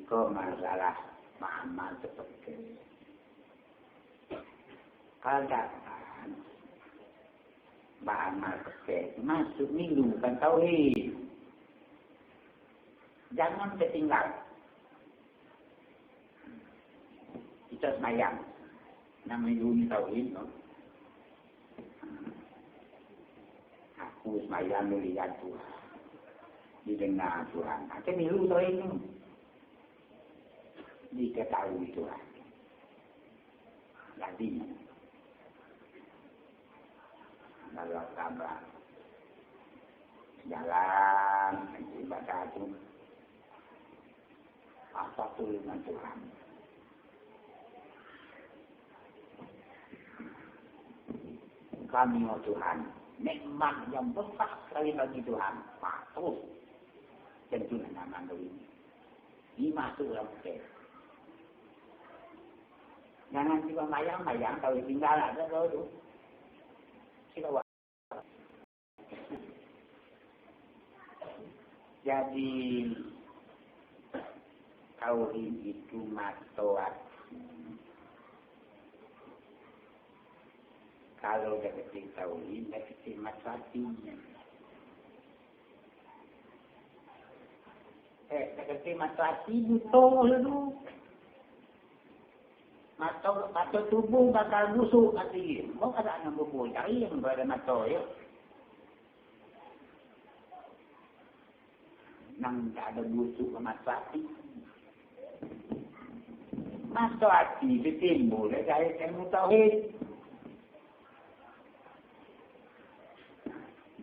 Iko masalah amal seperti keadaan amal seperti masuk milu kan tauhid. Jangan ketinggal. Kita semayang. Namanya ini tauhid. No? Aku semayang melihat Tuhan. Didengar Tuhan. Kita milu tauhid itu. Diketahui Tuhan. Jadi, kalau tambah jalan ibadah itu apa turunan Tuhan. Kami Tuhan, nikmat yang besar sekali bagi Tuhan. Terus tentunya nama ini. Ini masuk dalam kek. Jangan cuma mayang-mayang kalau tinggal ada tu. Silakan. Jadi tauhid itu matoat. Kalau deketin tauhid, deketin matoatinya. Deketin matoati betul dulu. Mata tubuh bakal busuk nanti. Mau ada yang bubuh cari yang berada mata ya. Nang tak ada busuk ke mata hati. Mata hati ditimbul dari ilmu tauhid.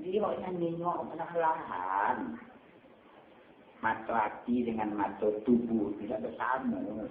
Dia yang nengok perlahan. Mata hati dengan mata tubuh tidak bersama.